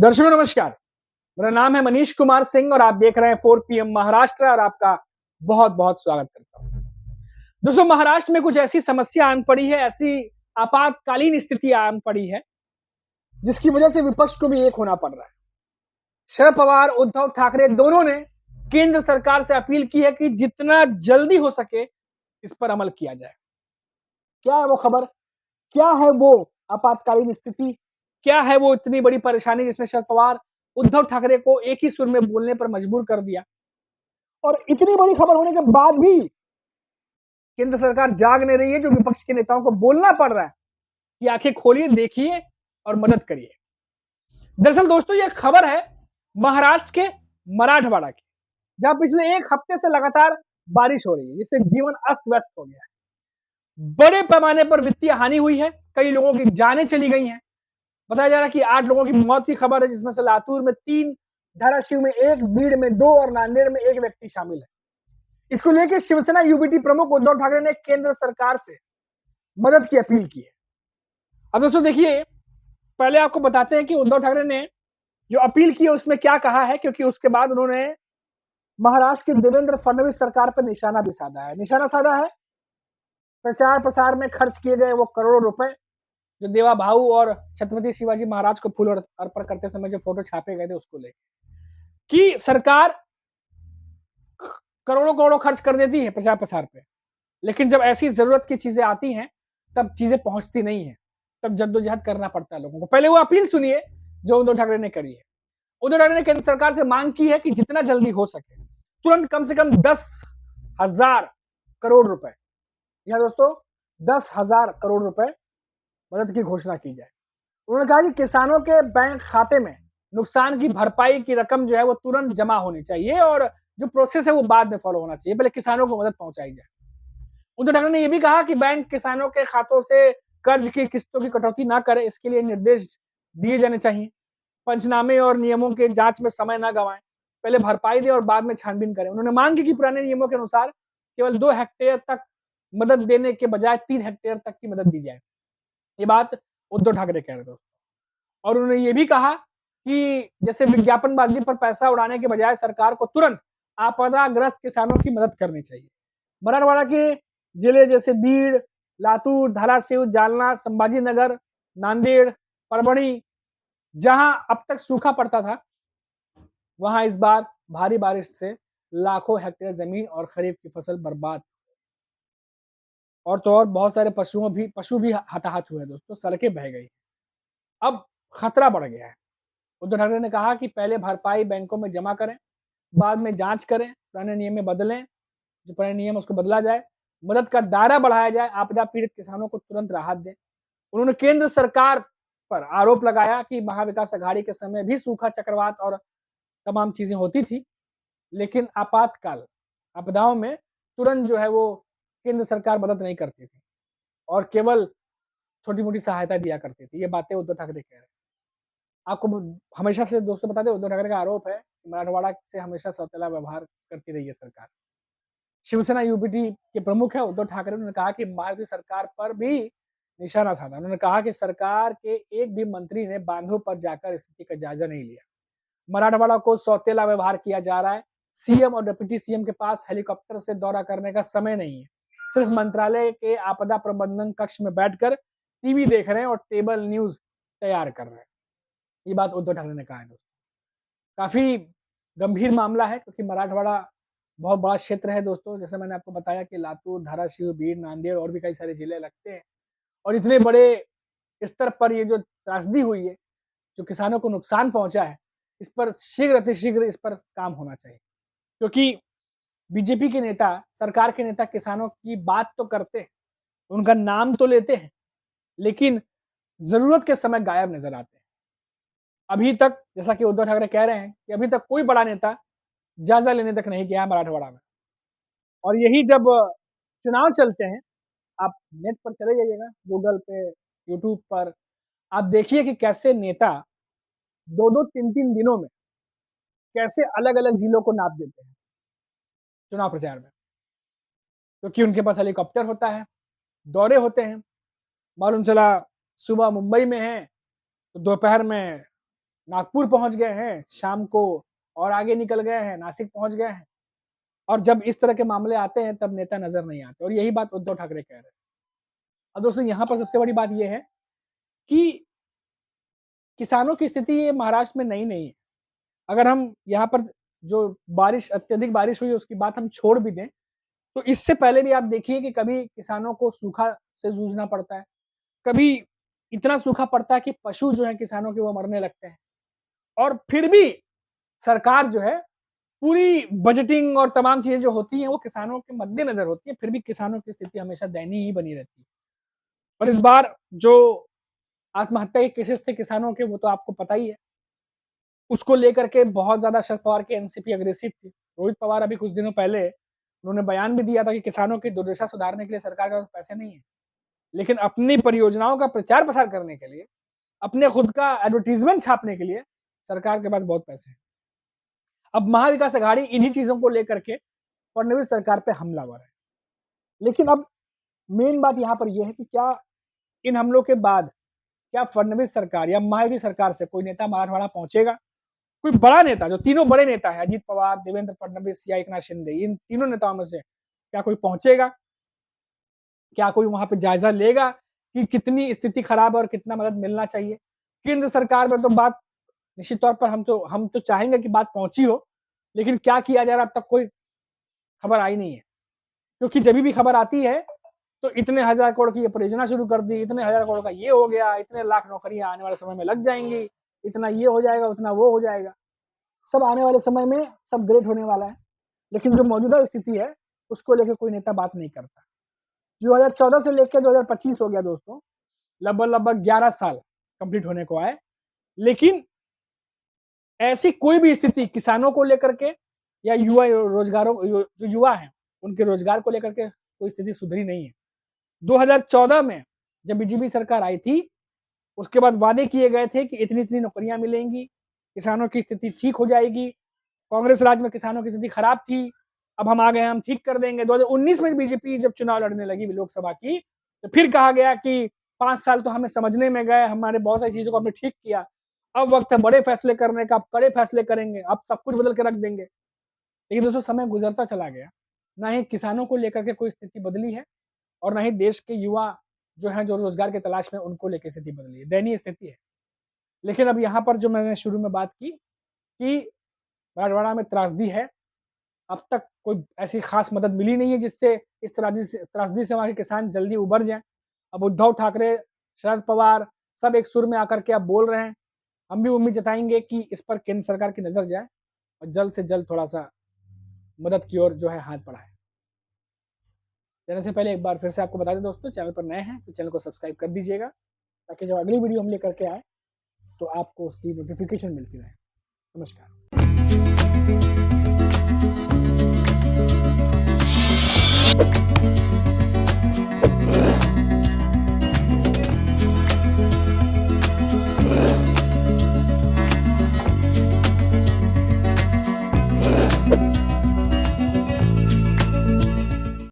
दर्शकों नमस्कार। मेरा नाम है मनीष कुमार सिंह और आप देख रहे हैं 4 पीएम महाराष्ट्र और आपका बहुत-बहुत स्वागत करता हूं। दोस्तों महाराष्ट्र में कुछ ऐसी समस्या आन पड़ी है, ऐसी आपातकालीन स्थिति आन पड़ी है, जिसकी वजह से विपक्ष को भी एक होना पड़ रहा है। शरद पवार, उद्धव ठाकरे दोनों ने केंद्र सरकार से अपील की है कि जितना जल्दी हो सके इस पर अमल किया जाए। क्या है वो खबर? क्या है वो आपातकालीन स्थिति? क्या है वो इतनी बड़ी परेशानी जिसने शरद पवार, उद्धव ठाकरे को एक ही सुर में बोलने पर मजबूर कर दिया? और इतनी बड़ी खबर होने के बाद भी केंद्र सरकार जाग नहीं रही है, जो विपक्ष के नेताओं को बोलना पड़ रहा है कि आंखें खोलिए, देखिए और मदद करिए। दरअसल दोस्तों ये खबर है महाराष्ट्र के मराठवाड़ा की, जहां पिछले एक हफ्ते से लगातार बारिश हो रही है, जिससे जीवन अस्त-व्यस्त हो गया है। बड़े पैमाने पर वित्तीय हानि हुई है, कई लोगों की जानें चली गई हैं। बताया जा रहा है कि 8 लोगों की मौत की खबर है, जिसमें से लातूर में 3, धाराशिव में 1, बीड़ में 2 और नांदेड़ में 1 व्यक्ति शामिल है। इसको लेकर शिवसेना यूबीटी प्रमुख उद्धव ठाकरे ने केंद्र सरकार से मदद की अपील की है। अब दोस्तों देखिए, पहले आपको बताते हैं कि उद्धव ठाकरे ने जो अपील की है उसमें क्या कहा है, क्योंकि उसके बाद उन्होंने महाराष्ट्र की देवेंद्र फडणवीस सरकार पर निशाना भी साधा है। निशाना साधा है प्रचार प्रसार में खर्च किए गए वो करोड़ों रुपए, जो देवा भाऊ और छत्रपति शिवाजी महाराज को फूल अर्पण करते समय जो फोटो छापे गए थे उसको लेकर, कि सरकार करोड़ों करोड़ों खर्च कर देती है प्रचार प्रसार पे, लेकिन जब ऐसी जरूरत की चीजें आती हैं तब चीजें पहुंचती नहीं है, तब जद्दोजहद करना पड़ता है लोगों को। पहले वो अपील सुनिए जो उद्धव ठाकरे ने करी है। उद्धव ठाकरे ने केंद्र सरकार से मांग की है कि जितना जल्दी हो सके तुरंत कम से कम 10,000 करोड़ रुपए, या दोस्तों 10,000 करोड़ रुपए मदद की घोषणा की जाए। उन्होंने कहा कि किसानों के बैंक खाते में नुकसान की भरपाई की रकम जो है वो तुरंत जमा होनी चाहिए और जो प्रोसेस है वो बाद में फॉलो होना चाहिए, पहले किसानों को मदद पहुंचाई जाए। उद्धव ठाकरे ने यह भी कहा कि बैंक किसानों के खातों से कर्ज की किस्तों की कटौती ना करे, इसके लिए निर्देश दिए जाने चाहिए। पंचनामे और नियमों के जांच में समय ना गवाएं, पहले भरपाई दें और बाद में छानबीन करें। उन्होंने मांग की कि पुराने नियमों के अनुसार केवल 2 हेक्टेयर तक मदद देने के बजाय 3 हेक्टेयर तक की मदद दी जाए। ये बात उद्धव ठाकरे कह रहे थे। और उन्होंने ये भी कहा कि जैसे विज्ञापनबाजी पर पैसा उड़ाने के बजाय सरकार को तुरंत आपदाग्रस्त किसानों की मदद करनी चाहिए। मराठवाड़ा के जिले जैसे बीड़, लातूर, धाराशिव, जालना, संभाजी नगर, नांदेड़, परभणी, जहां अब तक सूखा पड़ता था, वहां इस बार भारी बारिश से लाखों हेक्टेयर जमीन और खरीफ की फसल बर्बाद। और तो और बहुत सारे पशु भी हताहत हुए दोस्तों, सड़कें बह गई। अब खतरा बढ़ गया है। उद्धव ठाकरे ने कहा कि पहले भरपाई बैंकों में जमा करें, बाद में जांच करें, पुराने नियम में बदलें, जो पुराने नियम उसको बदला जाए, मदद का दायरा बढ़ाया जाए, आपदा पीड़ित किसानों को तुरंत राहत दें। उन्होंने केंद्र सरकार पर आरोप लगाया कि महाविकास अघाड़ी के समय भी सूखा, चक्रवात और तमाम चीजें होती थी, लेकिन आपातकाल आपदाओं में तुरंत जो है वो केंद्र सरकार मदद नहीं करती थी और केवल छोटी-मोटी सहायता दिया करती थी। ये बातें उद्धव ठाकरे कह रहे हैं। आपको हमेशा से दोस्तों बता दें, उद्धव ठाकरे का आरोप है कि मराठवाड़ा से हमेशा सौतेला व्यवहार करती रही है सरकार। शिवसेना यूबीटी के प्रमुख है उद्धव ठाकरे, उन्होंने कहा कि मायावती सरकार पर भी निशाना साधा। उन्होंने कहा कि सरकार के एक भी मंत्री ने बांधों पर जाकर स्थिति का जायजा नहीं लिया। मराठवाड़ा को सौतेला व्यवहार किया जा रहा है। सीएम और डिप्टी सीएम के पास हेलीकॉप्टर से दौरा करने का समय नहीं है, सिर्फ मंत्रालय के आपदा प्रबंधन कक्ष में बैठकर टीवी देख रहे हैं और टेबल न्यूज तैयार कर रहे हैं। ये बात उद्धव ठाकरे ने कहा है दोस्तों। काफी गंभीर मामला है, क्योंकि मराठवाड़ा बहुत बड़ा क्षेत्र है दोस्तों। जैसे मैंने आपको बताया कि लातूर, धाराशिव, बीड़, नांदेड़ और भी कई सारे जिले लगते हैं, और इतने बड़े स्तर पर ये जो त्रासदी हुई है, जो किसानों को नुकसान पहुंचा है, इस पर शीघ्र अतिशीघ्र इस पर काम होना चाहिए। क्योंकि बीजेपी के नेता, सरकार के नेता किसानों की बात तो करते हैं, उनका नाम तो लेते हैं, लेकिन जरूरत के समय गायब नजर आते हैं। अभी तक जैसा कि उद्धव ठाकरे कह रहे हैं कि अभी तक कोई बड़ा नेता जायजा लेने तक नहीं गया है मराठवाड़ा में। और यही जब चुनाव चलते हैं, आप नेट पर चले जाइएगा, गूगल पे, यूट्यूब पर, आप देखिए कि कैसे नेता 2-2, 3-3 दिनों में कैसे अलग-अलग जिलों को नाप देते हैं चुनाव प्रचार में। क्योंकि उनके पास हेलीकॉप्टर होता है, दौरे होते हैं। मालूम चला सुबह मुंबई में हैं, तो दोपहर में नागपुर पहुंच गए हैं शाम को और आगे निकल गए हैं, नासिक पहुंच गए हैं। और जब इस तरह के मामले आते हैं तब नेता नजर नहीं आते, और यही बात उद्धव ठाकरे कह रहे हैं। अब दोस्तों यहाँ पर सबसे बड़ी बात यह है कि किसानों की स्थिति ये महाराष्ट्र में नई नहीं है। अगर हम यहाँ पर जो बारिश, अत्यधिक बारिश हुई उसकी बात हम छोड़ भी दें, तो इससे पहले भी आप देखिए कि कभी किसानों को सूखा से जूझना पड़ता है, कभी इतना सूखा पड़ता है कि पशु जो है किसानों के वो मरने लगते हैं, और फिर भी सरकार जो है पूरी बजटिंग और तमाम चीजें जो होती हैं वो किसानों के मद्देनजर होती है, फिर भी किसानों की स्थिति हमेशा दयनीय ही बनी रहती है। और इस बार जो आत्महत्या के केसेस थे किसानों के, वो तो आपको पता ही है। उसको लेकर के बहुत ज्यादा शरद पवार की एनसीपी अग्रेसिव थी। रोहित पवार अभी कुछ दिनों पहले उन्होंने बयान भी दिया था कि किसानों की दुर्दशा सुधारने के लिए सरकार के पास पैसे नहीं है, लेकिन अपनी परियोजनाओं का प्रचार प्रसार करने के लिए, अपने खुद का एडवर्टीजमेंट छापने के लिए सरकार के पास बहुत पैसे हैं। अब महाविकास अघाड़ी इन्हीं चीजों को लेकर के फडणवीस सरकार पे हमलावर है। लेकिन अब मेन बात यहाँ पर यह है कि क्या इन हमलों के बाद क्या फडणवीस सरकार या महायुति सरकार से कोई नेता मराठवाड़ा पहुंचेगा? कोई बड़ा नेता, जो तीनों बड़े नेता है, अजीत पवार, देवेंद्र फडणवीस या एकनाथ शिंदे, इन तीनों नेताओं में से क्या कोई पहुंचेगा? क्या कोई वहां पे जायजा लेगा कि कितनी स्थिति खराब है और कितना मदद मिलना चाहिए? केंद्र सरकार में तो बात निश्चित तौर पर हम तो चाहेंगे कि बात पहुंची हो, लेकिन क्या किया जा रहा है अब तक कोई खबर आई नहीं है। क्योंकि जब भी खबर आती है तो इतने हजार करोड़ की ये परियोजना शुरू कर दी, इतने हजार करोड़ का ये हो गया, इतने लाख नौकरियां आने वाले समय में लग जाएंगी, इतना ये हो जाएगा, उतना वो हो जाएगा, सब आने वाले समय में सब ग्रेट होने वाला है। लेकिन जो मौजूदा स्थिति है उसको लेकर कोई नेता बात नहीं करता। 2014 से लेकर 2025 हो गया दोस्तों, लगभग 11 साल कंप्लीट होने को आए, लेकिन ऐसी कोई भी स्थिति किसानों को लेकर के या जो युवा हैं उनके रोजगार को लेकर के कोई स्थिति सुधरी नहीं है। 2014 में जब बीजेपी सरकार आई थी, उसके बाद वादे किए गए थे कि इतनी नौकरियां मिलेंगी, किसानों की स्थिति ठीक हो जाएगी। कांग्रेस राज में किसानों की स्थिति खराब थी, अब हम आ गए, हम ठीक कर देंगे। 2019 में बीजेपी जब चुनाव लड़ने लगी लोकसभा की, तो फिर कहा गया कि 5 साल तो हमें समझने में गए, हमारे बहुत सारी चीजों को हमने ठीक किया, अब वक्त है बड़े फैसले करने का, अब कड़े फैसले करेंगे, अब सब कुछ बदल के रख देंगे। लेकिन दोस्तों समय गुजरता चला गया, ना ही किसानों को लेकर के कोई स्थिति बदली है और ना ही देश के युवा जो हैं, जो रोजगार की तलाश में, उनको लेकर स्थिति बदली है, दयनीय स्थिति है। लेकिन अब यहाँ पर जो मैंने शुरू में बात की कि मराठवाड़ा में त्रासदी है, अब तक कोई ऐसी खास मदद मिली नहीं है जिससे इस त्रासदी से वहां के किसान जल्दी उबर जाएं। अब उद्धव ठाकरे, शरद पवार सब एक सुर में आकर के अब बोल रहे हैं। हम भी उम्मीद जताएंगे कि इस पर केंद्र सरकार की नजर जाए और जल्द से जल्द थोड़ा सा मदद की ओर जो है हाथ बढ़ाए। जाने से पहले एक बार फिर से आपको बता दें दोस्तों, चैनल पर नए हैं तो चैनल को सब्सक्राइब कर दीजिएगा, ताकि जब अगली वीडियो हम लेकर के आए तो आपको उसकी नोटिफिकेशन मिलती रहे। नमस्कार।